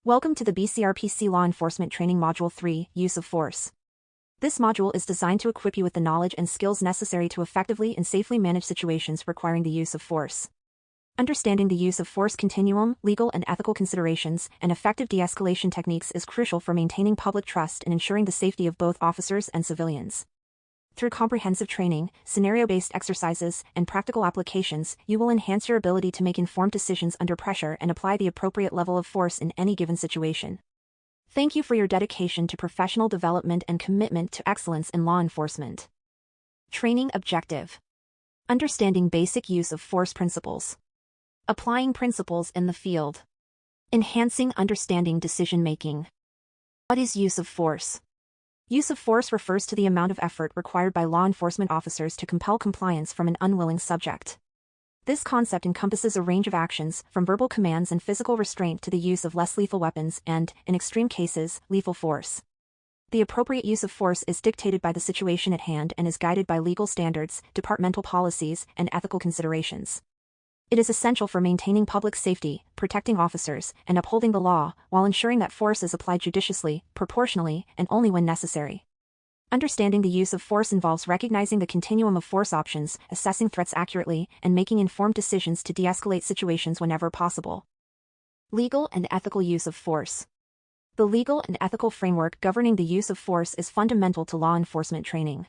Welcome to the BCRPC Law Enforcement Training Module 3, Use of Force. This module is designed to equip you with the knowledge and skills necessary to effectively and safely manage situations requiring the use of force. Understanding the use of force continuum, legal and ethical considerations, and effective de-escalation techniques is crucial for maintaining public trust and ensuring the safety of both officers and civilians. Through comprehensive training, scenario-based exercises, and practical applications, you will enhance your ability to make informed decisions under pressure and apply the appropriate level of force in any given situation. Thank you for your dedication to professional development and commitment to excellence in law enforcement. Training objective: understanding basic use of force principles. Applying principles in the field. Enhancing understanding decision-making. What is use of force? Use of force refers to the amount of effort required by law enforcement officers to compel compliance from an unwilling subject. This concept encompasses a range of actions, from verbal commands and physical restraint to the use of less lethal weapons and, in extreme cases, lethal force. The appropriate use of force is dictated by the situation at hand and is guided by legal standards, departmental policies, and ethical considerations. It is essential for maintaining public safety, protecting officers, and upholding the law, while ensuring that force is applied judiciously, proportionally, and only when necessary. Understanding the use of force involves recognizing the continuum of force options, assessing threats accurately, and making informed decisions to de-escalate situations whenever possible. Legal and ethical use of force. The legal and ethical framework governing the use of force is fundamental to law enforcement training.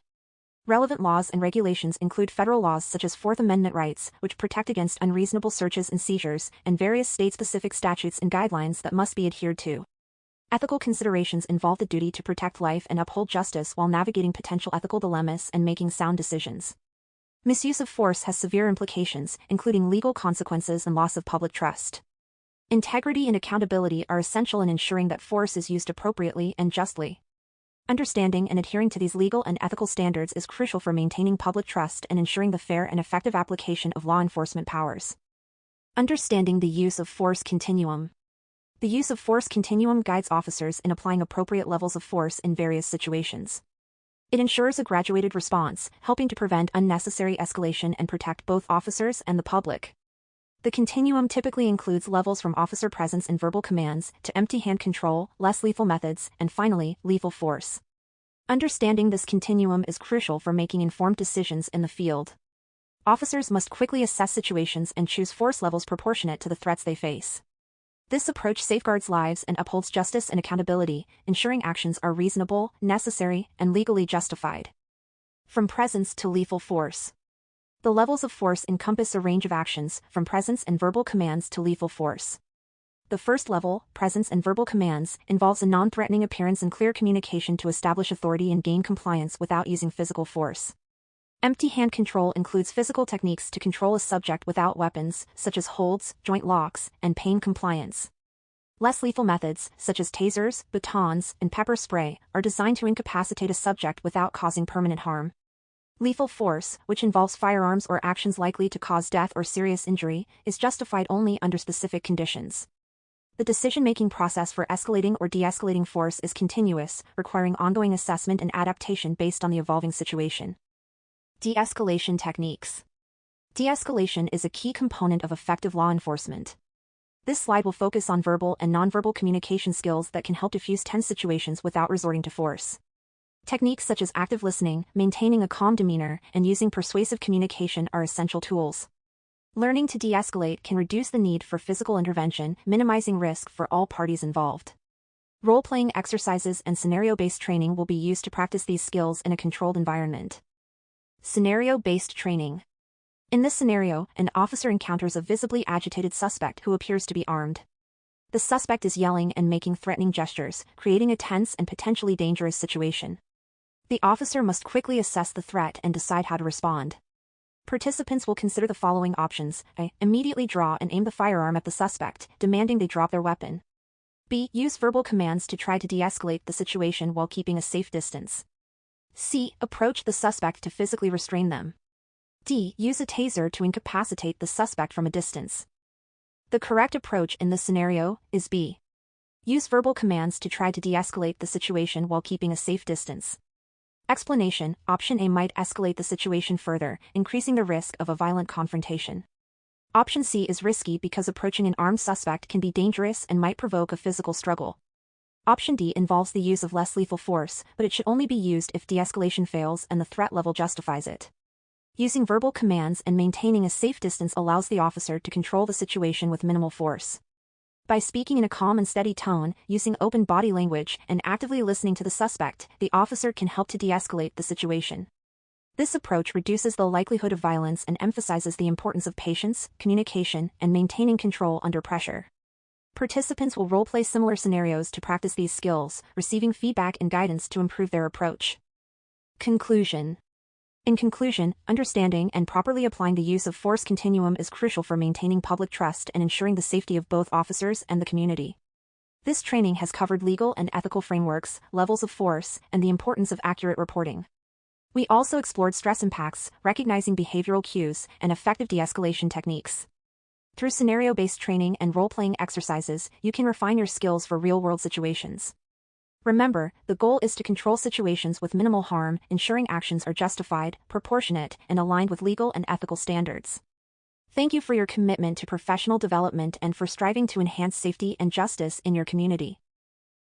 Relevant laws and regulations include federal laws such as Fourth Amendment rights, which protect against unreasonable searches and seizures, and various state-specific statutes and guidelines that must be adhered to. Ethical considerations involve the duty to protect life and uphold justice while navigating potential ethical dilemmas and making sound decisions. Misuse of force has severe implications, including legal consequences and loss of public trust. Integrity and accountability are essential in ensuring that force is used appropriately and justly. Understanding and adhering to these legal and ethical standards is crucial for maintaining public trust and ensuring the fair and effective application of law enforcement powers. Understanding the use of force continuum. The use of force continuum guides officers in applying appropriate levels of force in various situations. It ensures a graduated response, helping to prevent unnecessary escalation and protect both officers and the public. The continuum typically includes levels from officer presence and verbal commands, to empty hand control, less lethal methods, and finally, lethal force. Understanding this continuum is crucial for making informed decisions in the field. Officers must quickly assess situations and choose force levels proportionate to the threats they face. This approach safeguards lives and upholds justice and accountability, ensuring actions are reasonable, necessary, and legally justified. From presence to lethal force. The levels of force encompass a range of actions, from presence and verbal commands to lethal force. The first level, presence and verbal commands, involves a non-threatening appearance and clear communication to establish authority and gain compliance without using physical force. Empty hand control includes physical techniques to control a subject without weapons, such as holds, joint locks, and pain compliance. Less lethal methods, such as tasers, batons, and pepper spray, are designed to incapacitate a subject without causing permanent harm. Lethal force, which involves firearms or actions likely to cause death or serious injury, is justified only under specific conditions. The decision-making process for escalating or de-escalating force is continuous, requiring ongoing assessment and adaptation based on the evolving situation. De-escalation techniques. De-escalation is a key component of effective law enforcement. This slide will focus on verbal and nonverbal communication skills that can help diffuse tense situations without resorting to force. Techniques such as active listening, maintaining a calm demeanor, and using persuasive communication are essential tools. Learning to de-escalate can reduce the need for physical intervention, minimizing risk for all parties involved. Role-playing exercises and scenario-based training will be used to practice these skills in a controlled environment. Scenario-based training. In this scenario, an officer encounters a visibly agitated suspect who appears to be armed. The suspect is yelling and making threatening gestures, creating a tense and potentially dangerous situation. The officer must quickly assess the threat and decide how to respond. Participants will consider the following options: A. Immediately draw and aim the firearm at the suspect, demanding they drop their weapon. B. Use verbal commands to try to de-escalate the situation while keeping a safe distance. C. Approach the suspect to physically restrain them. D. Use a taser to incapacitate the suspect from a distance. The correct approach in this scenario is B. Use verbal commands to try to de-escalate the situation while keeping a safe distance. Explanation: Option A might escalate the situation further, increasing the risk of a violent confrontation. Option C is risky because approaching an armed suspect can be dangerous and might provoke a physical struggle. Option D involves the use of less lethal force, but it should only be used if de-escalation fails and the threat level justifies it. Using verbal commands and maintaining a safe distance allows the officer to control the situation with minimal force. By speaking in a calm and steady tone, using open body language, and actively listening to the suspect, the officer can help to de-escalate the situation. This approach reduces the likelihood of violence and emphasizes the importance of patience, communication, and maintaining control under pressure. Participants will role-play similar scenarios to practice these skills, receiving feedback and guidance to improve their approach. Conclusion. In conclusion, understanding and properly applying the use of force continuum is crucial for maintaining public trust and ensuring the safety of both officers and the community. This training has covered legal and ethical frameworks, levels of force, and the importance of accurate reporting. We also explored stress impacts, recognizing behavioral cues, and effective de-escalation techniques. Through scenario-based training and role-playing exercises, you can refine your skills for real-world situations. Remember, the goal is to control situations with minimal harm, ensuring actions are justified, proportionate, and aligned with legal and ethical standards. Thank you for your commitment to professional development and for striving to enhance safety and justice in your community.